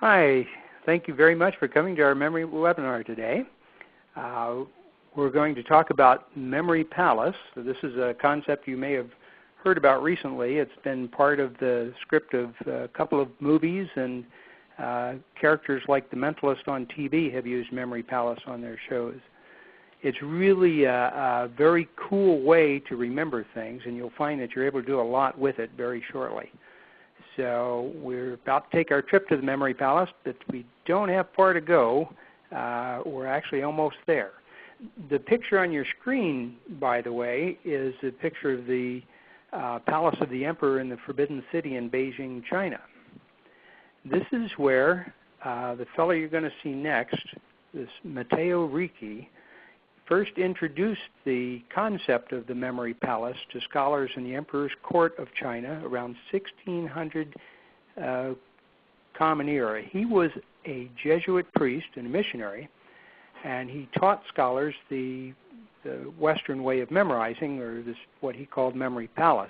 Hi, thank you very much for coming to our memory webinar today. We're going to talk about Memory Palace. So this is a concept you may have heard about recently. It's been part of the script of a couple of movies, and characters like The Mentalist on TV have used Memory Palace on their shows. It's really a very cool way to remember things, and you'll find that you're able to do a lot with it very shortly. So we're about to take our trip to the Memory Palace, but we don't have far to go. We're actually almost there. The picture on your screen, by the way, is a picture of the Palace of the Emperor in the Forbidden City in Beijing, China. This is where the fellow you're going to see next, this Matteo Ricci, first introduced the concept of the Memory Palace to scholars in the Emperor's Court of China around 1600 Common Era. He was a Jesuit priest and a missionary, and he taught scholars the Western way of memorizing, or this what he called Memory Palace.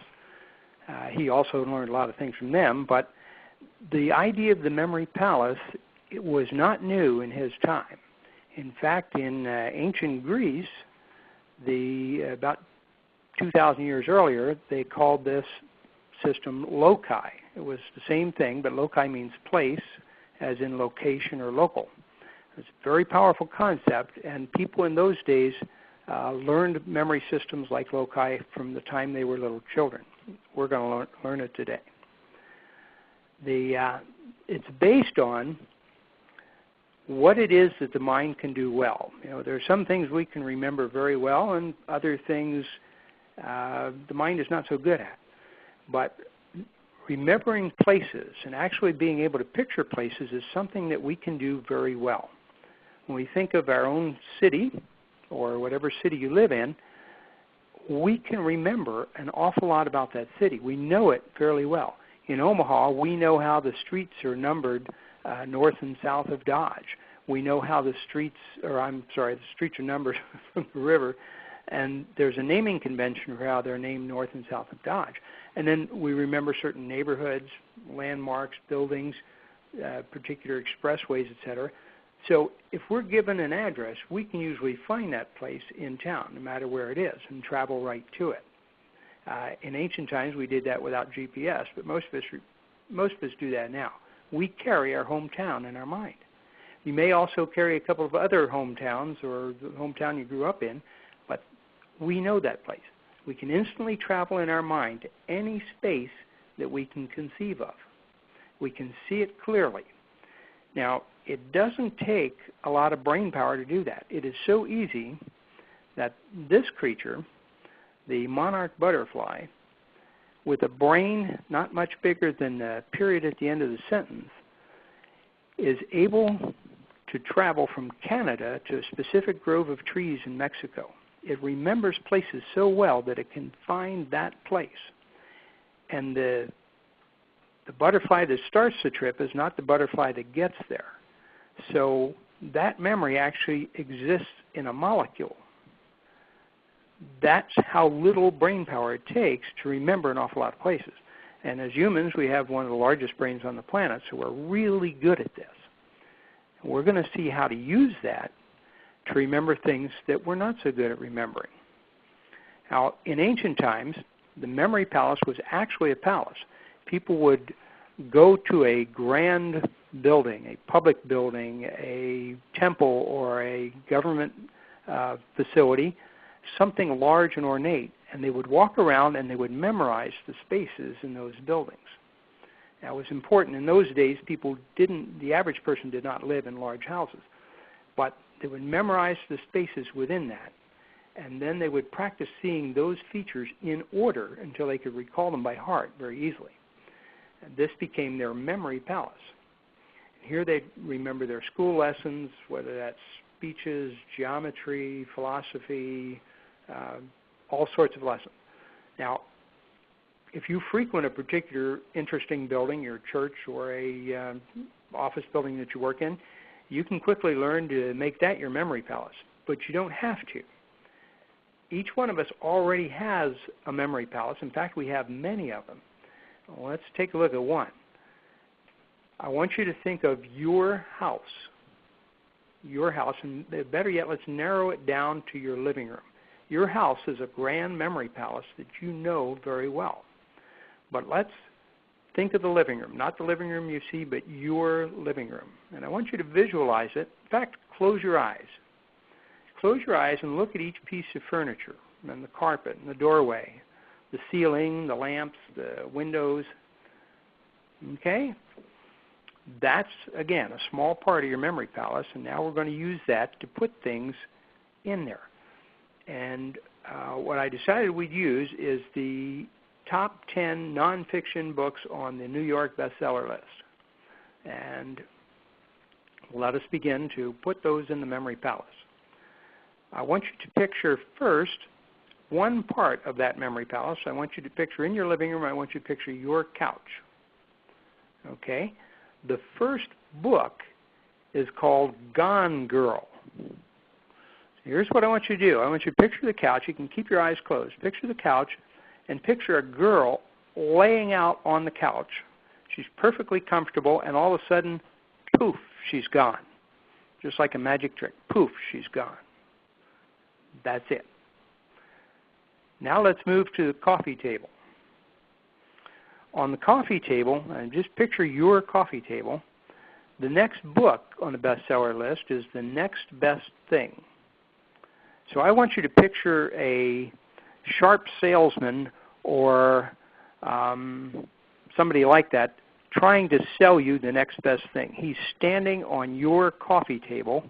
He also learned a lot of things from them, but the idea of the Memory Palace, it was not new in his time. In fact, in ancient Greece, about 2,000 years earlier, they called this system loci. It was the same thing, but loci means place, as in location or local. It's a very powerful concept, and people in those days learned memory systems like loci from the time they were little children. We're going to learn it today. It's based on what it is that the mind can do well. You know, there are some things we can remember very well, and other things the mind is not so good at. But remembering places and actually being able to picture places is something that we can do very well. When we think of our own city, or whatever city you live in, we can remember an awful lot about that city. We know it fairly well. In Omaha, we know how the streets are numbered north and south of Dodge. We know how the streets are numbered from the river, and there's a naming convention for how they're named north and south of Dodge. And then we remember certain neighborhoods, landmarks, buildings, particular expressways, etc. So if we're given an address, we can usually find that place in town, no matter where it is, and travel right to it. In ancient times, we did that without GPS, but most of us do that now. We carry our hometown in our mind. You may also carry a couple of other hometowns or the hometown you grew up in, but we know that place. We can instantly travel in our mind to any space that we can conceive of. We can see it clearly. Now, it doesn't take a lot of brain power to do that. It is so easy that this creature, the monarch butterfly, with a brain not much bigger than the period at the end of the sentence, is able to travel from Canada to a specific grove of trees in Mexico. It remembers places so well that it can find that place. And the butterfly that starts the trip is not the butterfly that gets there. So that memory actually exists in a molecule. That's how little brain power it takes to remember an awful lot of places. And as humans, we have one of the largest brains on the planet, so we're really good at this. And we're going to see how to use that to remember things that we're not so good at remembering. Now, in ancient times, the Memory Palace was actually a palace. People would go to a grand building, a public building, a temple, or a government facility, something large and ornate, and they would walk around and they would memorize the spaces in those buildings. Now, it was important. In those days, the average person did not live in large houses, but they would memorize the spaces within that, and then they would practice seeing those features in order until they could recall them by heart very easily. And this became their Memory Palace. Here they'd remember their school lessons, whether that's speeches, geometry, philosophy, all sorts of lessons. Now, if you frequent a particular interesting building, your church or a office building that you work in, you can quickly learn to make that your Memory Palace, but you don't have to. Each one of us already has a Memory Palace. In fact, we have many of them. Well, let's take a look at one. I want you to think of your house. Your house, and better yet, let's narrow it down to your living room. Your house is a grand memory palace that you know very well. But let's think of the living room, not the living room you see, but your living room. And I want you to visualize it. In fact, close your eyes. Close your eyes and look at each piece of furniture, and the carpet, and the doorway, the ceiling, the lamps, the windows. Okay? That's, again, a small part of your memory palace, and now we're going to use that to put things in there. And what I decided we'd use is the top 10 nonfiction books on the New York bestseller list. And let us begin to put those in the memory palace. I want you to picture first one part of that memory palace. I want you to picture in your living room, I want you to picture your couch. Okay? The first book is called Gone Girl. Here's what I want you to do. I want you to picture the couch. You can keep your eyes closed. Picture the couch and picture a girl laying out on the couch. She's perfectly comfortable, and all of a sudden, poof, she's gone. Just like a magic trick. Poof, she's gone. That's it. Now let's move to the coffee table. On the coffee table, and just picture your coffee table, the next book on the bestseller list is The Next Best Thing. So I want you to picture a sharp salesman or somebody like that trying to sell you the next best thing. He's standing on your coffee table,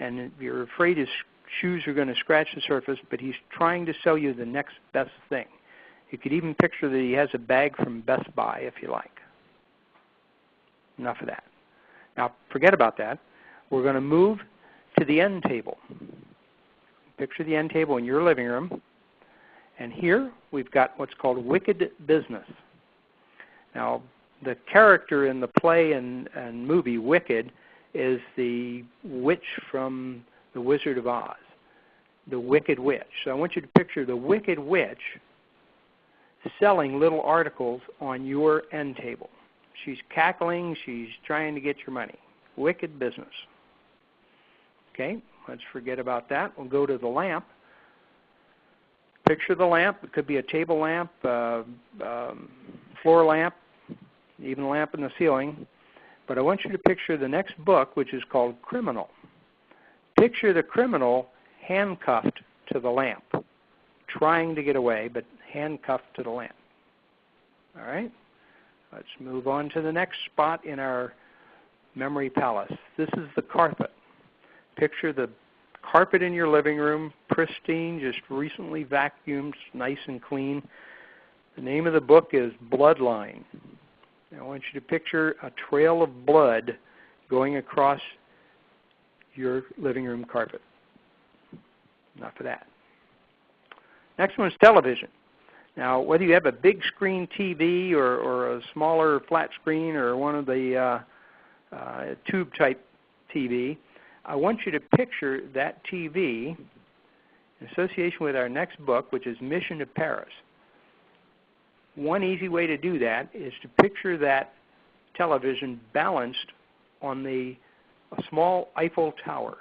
and you're afraid his shoes are going to scratch the surface, but he's trying to sell you the next best thing. You could even picture that he has a bag from Best Buy, if you like. Enough of that. Now, forget about that. We're going to move to the end table. Picture the end table in your living room. And here we've got what's called Wicked Business. Now, the character in the play and movie Wicked is the witch from The Wizard of Oz, the Wicked Witch. So I want you to picture the Wicked Witch selling little articles on your end table. She's cackling. She's trying to get your money. Wicked business. Okay, let's forget about that. We'll go to the lamp. Picture the lamp. It could be a table lamp, floor lamp, even a lamp in the ceiling. But I want you to picture the next book, which is called Criminal. Picture the criminal handcuffed to the lamp, trying to get away, but handcuffed to the lamp. All right? Let's move on to the next spot in our memory palace. This is the carpet. Picture the carpet in your living room, pristine, just recently vacuumed, nice and clean. The name of the book is Bloodline. I want you to picture a trail of blood going across your living room carpet. Enough of that. Next one is television. Now, whether you have a big screen TV or a smaller flat screen or one of the tube-type TV, I want you to picture that TV in association with our next book, which is Mission to Paris. One easy way to do that is to picture that television balanced on a small Eiffel Tower.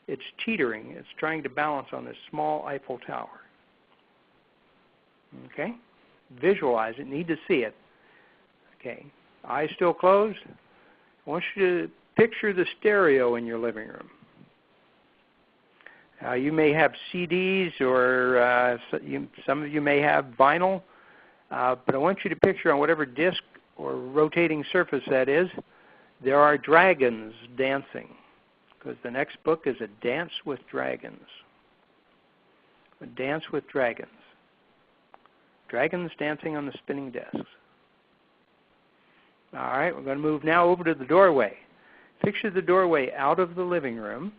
It's teetering. It's trying to balance on this small Eiffel Tower. Okay? Visualize it. Need to see it. Okay. Eyes still closed. I want you to picture the stereo in your living room. You may have CDs or some of you may have vinyl, but I want you to picture on whatever disc or rotating surface that is, there are dragons dancing, because the next book is A Dance with Dragons. A Dance with Dragons. Dragons dancing on the spinning discs. All right, we're going to move now over to the doorway. Picture the doorway out of the living room.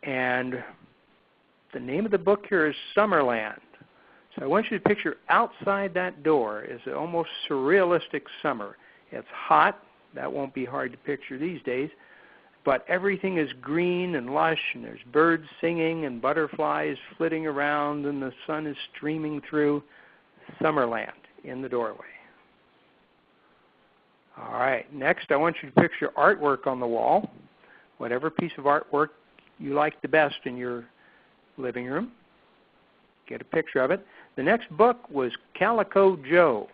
And the name of the book here is Summerland. So I want you to picture outside that door is an almost surrealistic summer. It's hot. That won't be hard to picture these days. But everything is green and lush, and there's birds singing and butterflies flitting around, and the sun is streaming through. Summerland in the doorway. All right, next I want you to picture artwork on the wall, whatever piece of artwork you like the best in your living room. Get a picture of it. The next book was Calico Joe.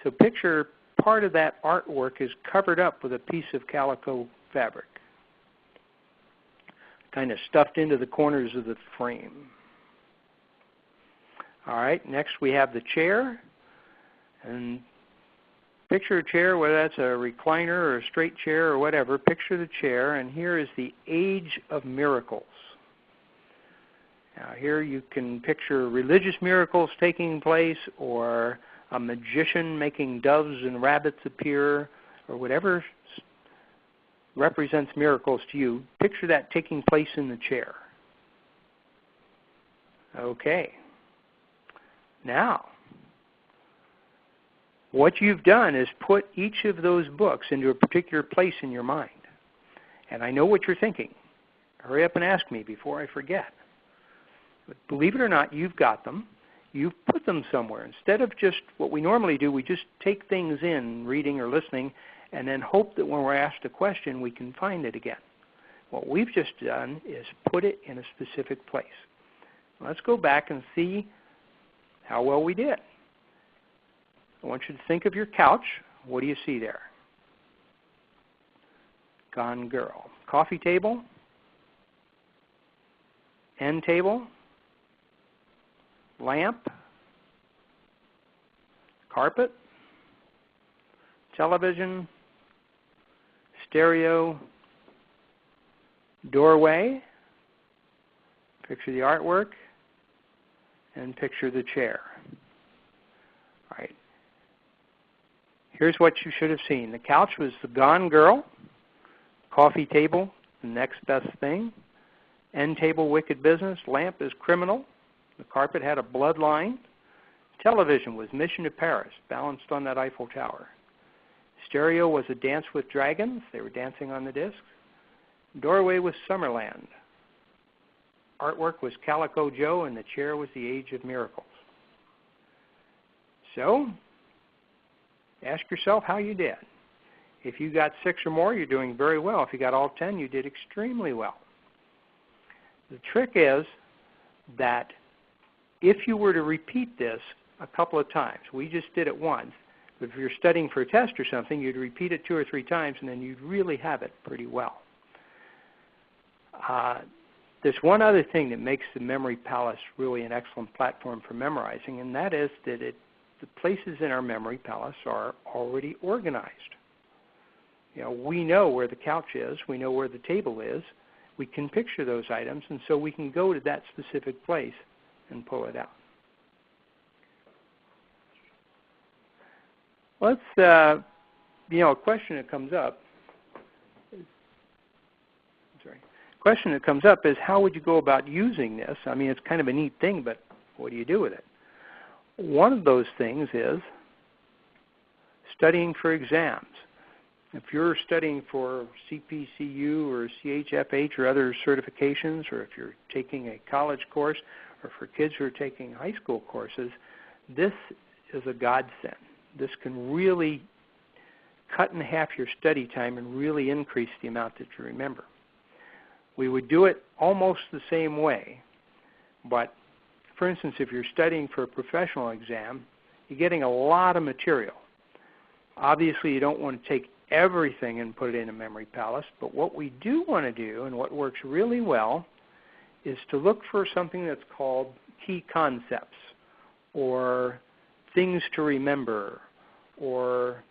So picture part of that artwork is covered up with a piece of calico fabric, kind of stuffed into the corners of the frame. All right, next we have the chair. And picture a chair, whether that's a recliner or a straight chair or whatever. Picture the chair, and here is the age of miracles. Now here you can picture religious miracles taking place, or a magician making doves and rabbits appear, or whatever represents miracles to you. Picture that taking place in the chair. Okay. Now, what you've done is put each of those books into a particular place in your mind. And I know what you're thinking. Hurry up and ask me before I forget. But believe it or not, you've got them. You've put them somewhere. Instead of just what we normally do, we just take things in, reading or listening, and then hope that when we're asked a question, we can find it again. What we've just done is put it in a specific place. Let's go back and see how well we did. I want you to think of your couch. What do you see there? Gone Girl. Coffee table? End table? Lamp? Carpet? Television? Stereo? Doorway? Picture the artwork, and picture the chair. All right. Here's what you should have seen. The couch was the Gone Girl. Coffee table, the next best thing. End table, wicked business. Lamp is criminal. The carpet had a bloodline. Television was Mission to Paris, balanced on that Eiffel Tower. Stereo was a dance with dragons. They were dancing on the discs. Doorway was Summerland. Artwork was Calico Joe, and the chair was the Age of Miracles. So, ask yourself how you did. If you got 6 or more, you're doing very well. If you got all 10, you did extremely well. The trick is that if you were to repeat this a couple of times, we just did it once, but if you're studying for a test or something, you'd repeat it 2 or 3 times, and then you'd really have it pretty well. There's one other thing that makes the Memory Palace really an excellent platform for memorizing, and that is that the places in our Memory Palace are already organized. You know, we know where the couch is, we know where the table is, we can picture those items, and so we can go to that specific place and pull it out. Let's, a question that comes up. Question that comes up is, how would you go about using this? I mean, it's kind of a neat thing, but what do you do with it? One of those things is studying for exams. If you're studying for CPCU or CHFH or other certifications, or if you're taking a college course, or for kids who are taking high school courses, this is a godsend. This can really cut in half your study time and really increase the amount that you remember. We would do it almost the same way, but for instance, if you're studying for a professional exam, you're getting a lot of material. Obviously, you don't want to take everything and put it in a Memory Palace, but what we do want to do, and what works really well, is to look for something that's called key concepts, or things to remember, or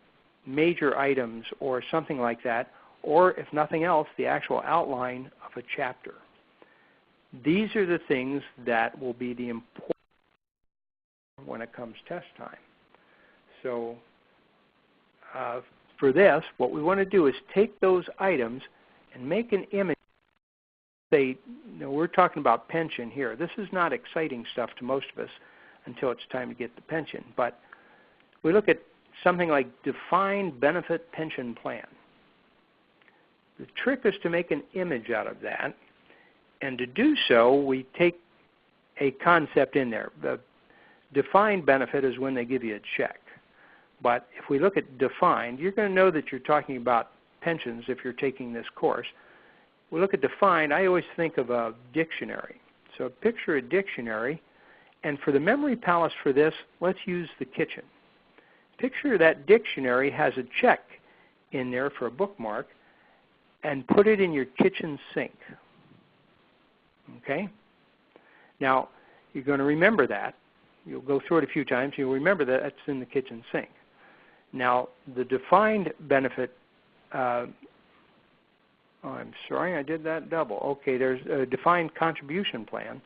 major items, or something like that, or if nothing else, the actual outline of a chapter. These are the things that will be the important when it comes test time. So for this, what we want to do is take those items and make an image. Say, we're talking about pension here. This is not exciting stuff to most of us until it's time to get the pension. But we look at something like defined benefit pension plan. The trick is to make an image out of that, and to do so, we take a concept in there. The defined benefit is when they give you a check. But if we look at defined, you're going to know that you're talking about pensions if you're taking this course. We look at defined, I always think of a dictionary. So picture a dictionary, and for the memory palace for this, let's use the kitchen. Picture that dictionary has a check in there for a bookmark, and put it in your kitchen sink. Okay? Now, you're going to remember that. You'll go through it a few times. You'll remember that it's in the kitchen sink. Now, the defined benefit, I'm sorry, I did that double. Okay, there's a defined contribution plan.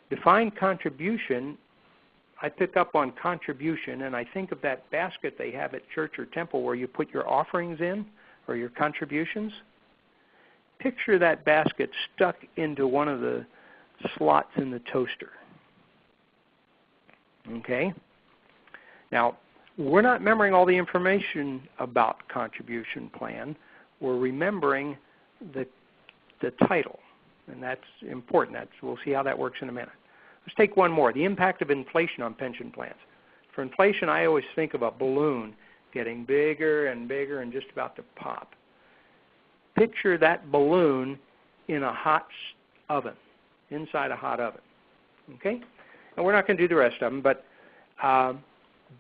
Defined contribution, I pick up on contribution, and I think of that basket they have at church or temple where you put your offerings in, or your contributions. Picture that basket stuck into one of the slots in the toaster. Okay? Now, we're not remembering all the information about contribution plan. We're remembering the title, and that's important. We'll see how that works in a minute. Let's take one more, the impact of inflation on pension plans. For inflation, I always think of a balloon getting bigger and bigger and just about to pop. Picture that balloon in a hot oven, inside a hot oven. Okay? And we're not going to do the rest of them, but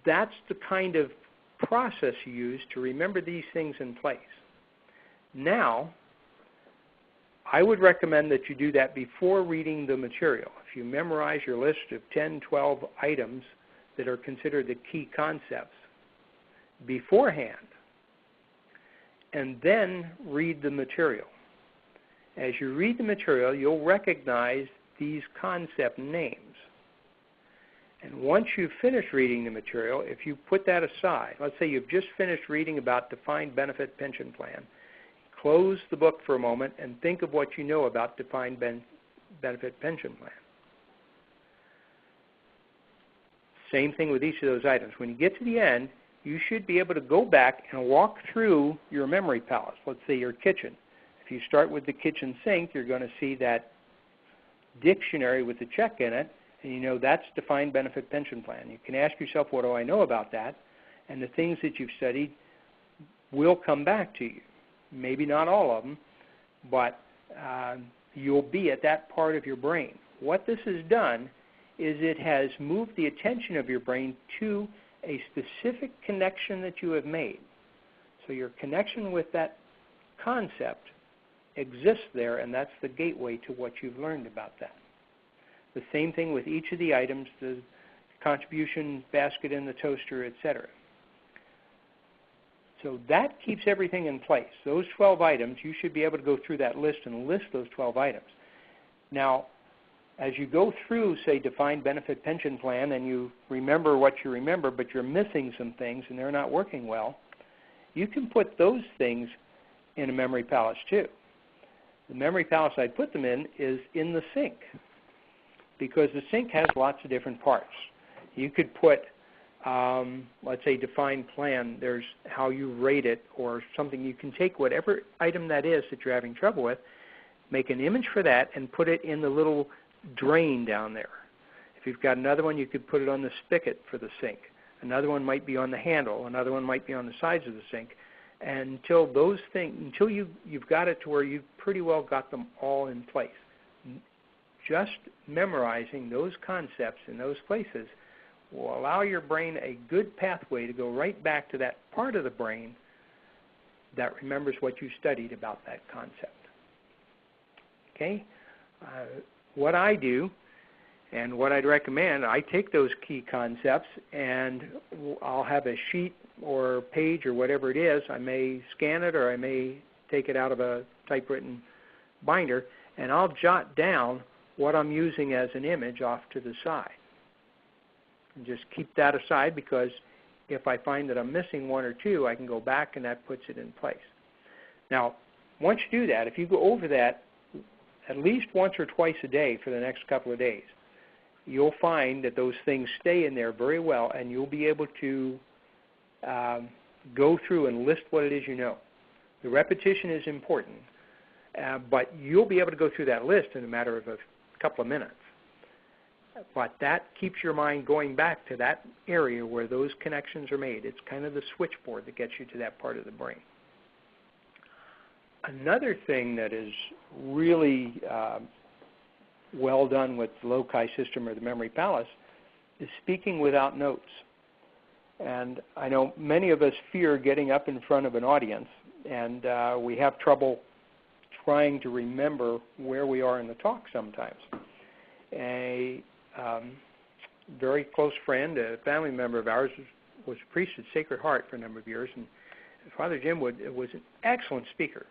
that's the kind of process you use to remember these things in place. Now, I would recommend that you do that before reading the material. If you memorize your list of 10, 12 items that are considered the key concepts beforehand, and then read the material. As you read the material, you'll recognize these concept names. And once you've finished reading the material, if you put that aside, let's say you've just finished reading about defined benefit pension plan, close the book for a moment and think of what you know about defined benefit pension plan. Same thing with each of those items. When you get to the end, you should be able to go back and walk through your memory palace. Let's say your kitchen. If you start with the kitchen sink, you're going to see that dictionary with the check in it, and you know that's defined benefit pension plan. You can ask yourself, what do I know about that? And the things that you've studied will come back to you. Maybe not all of them, but you'll be at that part of your brain. What this has done is it has moved the attention of your brain to a specific connection that you have made. So your connection with that concept exists there, and that's the gateway to what you've learned about that. The same thing with each of the items, the contribution basket in the toaster, etc. So that keeps everything in place. Those 12 items, you should be able to go through that list and list those 12 items. Now, as you go through, say, defined benefit pension plan, and you remember what you remember, but you're missing some things and they're not working well, you can put those things in a memory palace too. The memory palace I'd put them in is in the sink, because the sink has lots of different parts. You could put, let's say, defined plan, there's how you rate it or something. You can take whatever item that is that you're having trouble with, make an image for that, and put it in the little drain down there. If you've got another one, you could put it on the spigot for the sink. Another one might be on the handle. Another one might be on the sides of the sink. And until those things, until you've got it to where you've pretty well got them all in place. Just memorizing those concepts in those places will allow your brain a good pathway to go right back to that part of the brain that remembers what you studied about that concept. Okay? What I do and what I'd recommend, I take those key concepts and I'll have a sheet or page or whatever it is. I may scan it or I may take it out of a typewritten binder, and I'll jot down what I'm using as an image off to the side. And just keep that aside, because if I find that I'm missing one or two, I can go back and that puts it in place. Now, once you do that, if you go over that at least once or twice a day for the next couple of days, you'll find that those things stay in there very well, and you'll be able to go through and list what it is you know. The repetition is important, but you'll be able to go through that list in a matter of a couple of minutes. but that keeps your mind going back to that area where those connections are made. It's kind of the switchboard that gets you to that part of the brain. Another thing that is really well done with the loci system or the memory palace is speaking without notes. And I know many of us fear getting up in front of an audience, and we have trouble trying to remember where we are in the talk sometimes. A very close friend, a family member of ours, was a priest at Sacred Heart for a number of years, and Father Jim was an excellent speaker.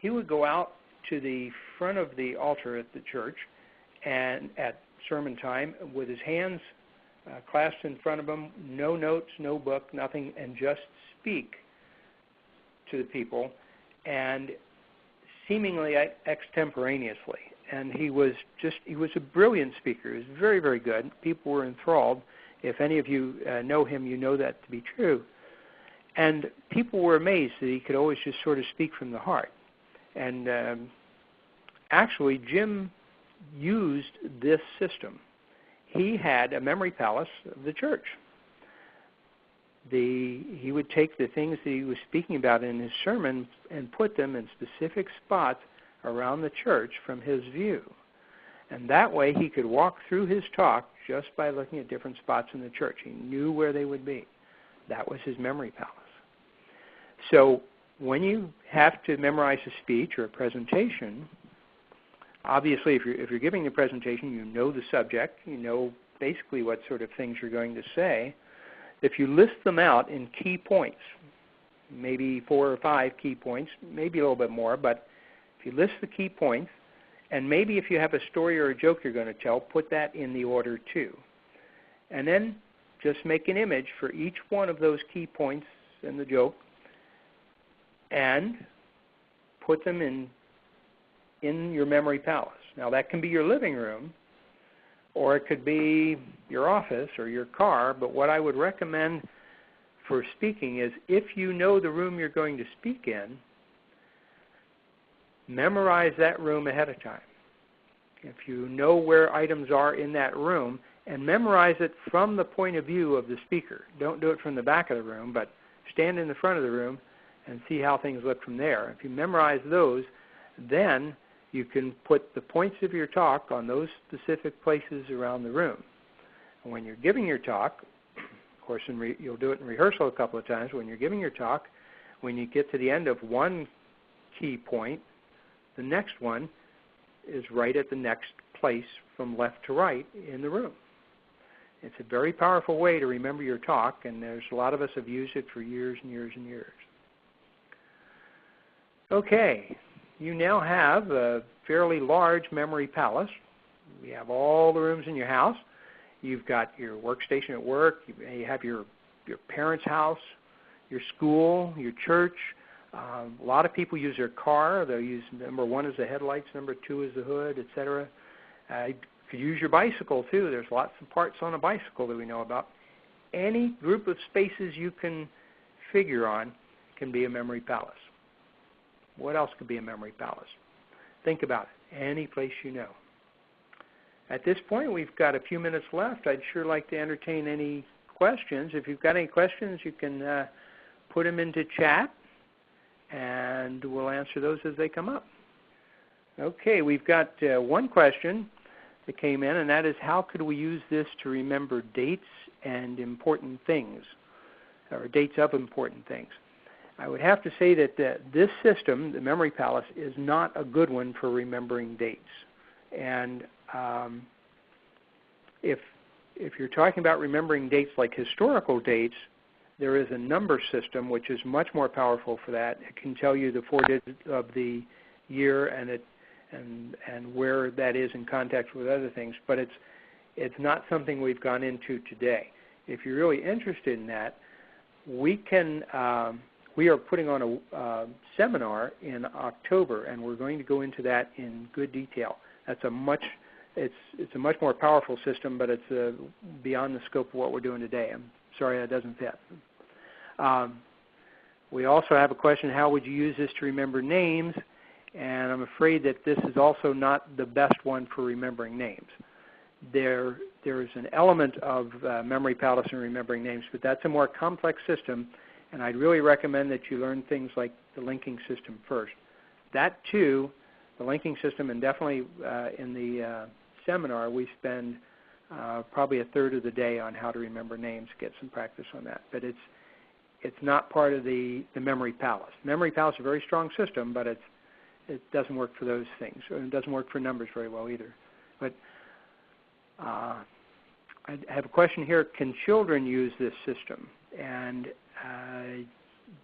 He would go out to the front of the altar at the church and at sermon time with his hands clasped in front of him, no notes, no book, nothing, and just speak to the people, and seemingly extemporaneously. And he was a brilliant speaker. He was very, very good. People were enthralled. If any of you know him, you know that to be true. And people were amazed that he could always just sort of speak from the heart. And actually, Jim used this system. He had a memory palace of the church. He would take the things that he was speaking about in his sermon and put them in specific spots around the church from his view. And that way he could walk through his talk just by looking at different spots in the church. He knew where they would be. That was his memory palace. So when you have to memorize a speech or a presentation, obviously if you're giving a presentation, you know the subject, you know basically what sort of things you're going to say. If you list them out in key points, maybe 4 or 5 key points, maybe a little bit more, but if you list the key points, and maybe if you have a story or a joke you're going to tell, put that in the order too. And then just make an image for each one of those key points in the joke and put them in your memory palace. Now that can be your living room, or it could be your office or your car, but what I would recommend for speaking is if you know the room you're going to speak in, memorize that room ahead of time. If you know where items are in that room, and memorize it from the point of view of the speaker. Don't do it from the back of the room, but stand in the front of the room and see how things look from there. If you memorize those, then you can put the points of your talk on those specific places around the room. And when you're giving your talk, of course you'll do it in rehearsal a couple of times, when you're giving your talk, when you get to the end of one key point, the next one is right at the next place from left to right in the room. It's a very powerful way to remember your talk, and there's a lot of us have used it for years and years and years. Okay, you now have a fairly large memory palace. You have all the rooms in your house. You've got your workstation at work. You have your parents' house, your school, your church. A lot of people use their car. They'll use number 1 as the headlights, number 2 as the hood, etc. You could use your bicycle too. There's lots of parts on a bicycle that we know about. Any group of spaces you can figure on can be a memory palace. What else could be a memory palace? Think about it. Any place you know. At this point, we've got a few minutes left. I'd sure like to entertain any questions. If you've got any questions, you can put them into chat, and we'll answer those as they come up. Okay, we've got one question that came in, and that is, how could we use this to remember dates and important things, or dates of important things? I would have to say that this system, the memory palace, is not a good one for remembering dates. And if you're talking about remembering dates like historical dates, there is a number system which is much more powerful for that. It can tell you the 4 digits of the year and where that is in context with other things, but it's not something we've gone into today. If you're really interested in that, we are putting on a seminar in October, and we're going to go into that in good detail. It's a much more powerful system, but it's beyond the scope of what we're doing today. I'm sorry that doesn't fit. We also have a question, how would you use this to remember names? And I'm afraid that this is also not the best one for remembering names. there's an element of memory palace and remembering names, but that's a more complex system, and I'd really recommend that you learn things like the linking system first. That too, the linking system, and definitely in the seminar we spend probably a third of the day on how to remember names, get some practice on that. But it's not part of the memory palace. Memory palace is a very strong system, but it doesn't work for those things, or it doesn't work for numbers very well either. But I have a question here. Can children use this system? And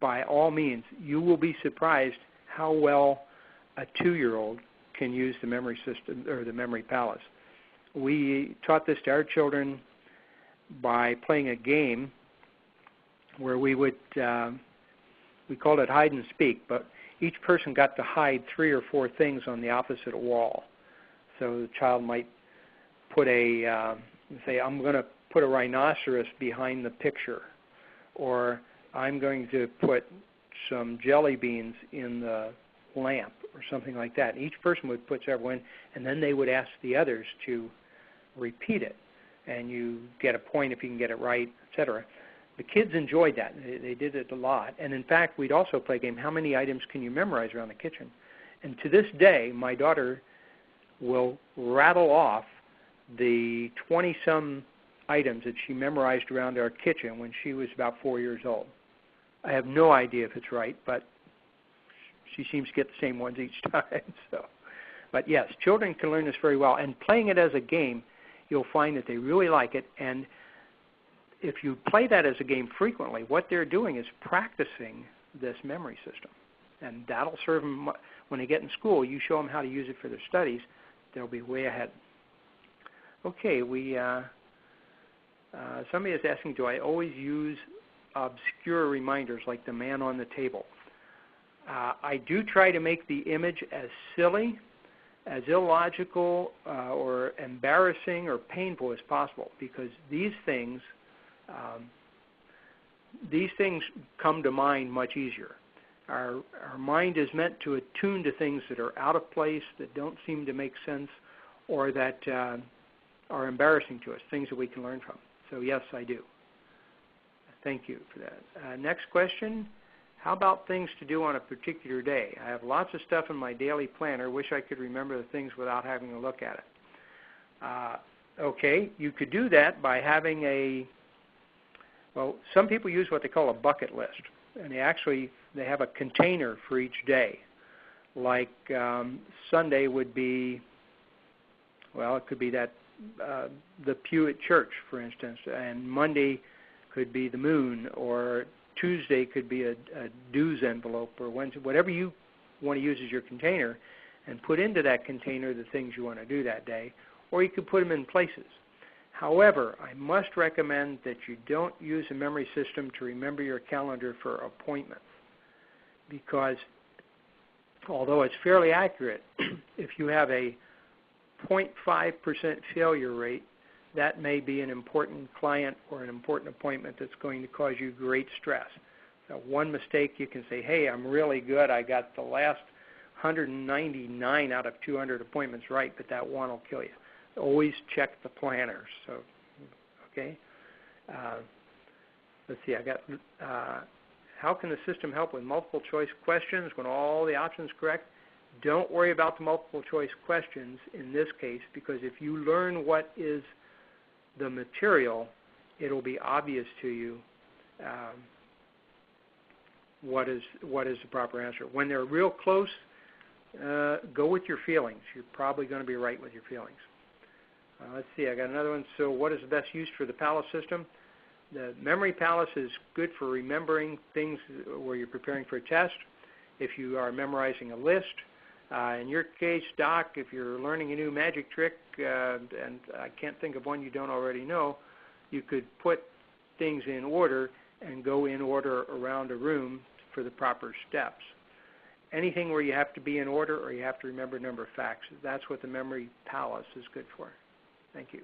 by all means, you will be surprised how well a 2-year-old can use the memory system or the memory palace. We taught this to our children by playing a game where we would, we called it hide and speak, but each person got to hide 3 or 4 things on the opposite wall. So the child might put say, I'm going to put a rhinoceros behind the picture, or I'm going to put some jelly beans in the lamp, or something like that. And each person would put several in, and then they would ask the others to repeat it. And you get a point if you can get it right, etc. The kids enjoyed that. They did it a lot. And in fact, we'd also play a game, how many items can you memorize around the kitchen? And to this day, my daughter will rattle off the 20-some items that she memorized around our kitchen when she was about 4 years old. I have no idea if it's right, but she seems to get the same ones each time. So, but yes, children can learn this very well. And playing it as a game, you'll find that they really like it. And if you play that as a game frequently, what they're doing is practicing this memory system. And that'll serve them when they get in school. You show them how to use it for their studies, they'll be way ahead. Okay, somebody is asking, do I always use obscure reminders like the man on the table? I do try to make the image as silly, as illogical, or embarrassing or painful as possible, because these things come to mind much easier. Our mind is meant to attune to things that are out of place, that don't seem to make sense, or that are embarrassing to us, things that we can learn from. So yes, I do. Thank you for that. Next question. How about things to do on a particular day? I have lots of stuff in my daily planner. Wish I could remember the things without having to look at it. Okay, you could do that by having some people use what they call a bucket list. And they have a container for each day. Like Sunday would be, it could be that the pew at church, for instance, and Monday could be the moon, or Tuesday could be a dues envelope, or Wednesday, whatever you want to use as your container, and put into that container the things you want to do that day, or you could put them in places. However, I must recommend that you don't use a memory system to remember your calendar for appointments, because although it's fairly accurate, if you have a 0.5% failure rate, that may be an important client or an important appointment that's going to cause you great stress. So one mistake, you can say, hey, I'm really good. I got the last 199 out of 200 appointments right, but that one will kill you. Always check the planner. So, okay. Let's see. How can the system help with multiple choice questions when all the options are correct? Don't worry about the multiple choice questions in this case, because if you learn what is the material, it'll be obvious to you what is the proper answer. When they're real close, go with your feelings. You're probably going to be right with your feelings. Let's see, I got another one. So what is the best use for the Palace system? The Memory Palace is good for remembering things where you're preparing for a test. If you are memorizing a list, in your case, Doc, if you're learning a new magic trick, and I can't think of one you don't already know, you could put things in order and go in order around a room for the proper steps. Anything where you have to be in order or you have to remember a number of facts, that's what the Memory Palace is good for. Thank you.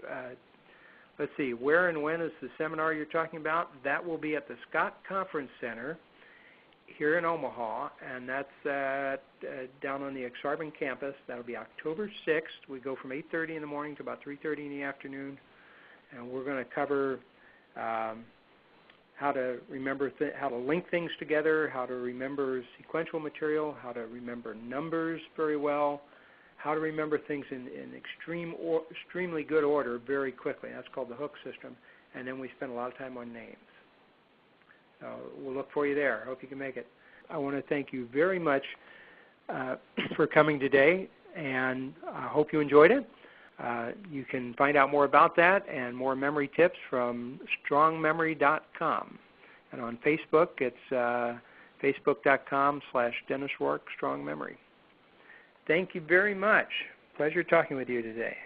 Let's see, where and when is the seminar you're talking about? That will be at the Scott Conference Center here in Omaha, and that's down on the Exarban campus. That'll be October 6th. We go from 8:30 in the morning to about 3:30 in the afternoon, and we're going to cover how to remember, how to link things together, how to remember sequential material, how to remember numbers very well, how to remember things in extremely good order very quickly. That's called the hook system. And then we spend a lot of time on names. So we'll look for you there. I hope you can make it. I want to thank you very much for coming today, and I hope you enjoyed it. You can find out more about that and more memory tips from strongmemory.com. And on Facebook, it's facebook.com/Dennis Rourke Strong Memory. Thank you very much. Pleasure talking with you today.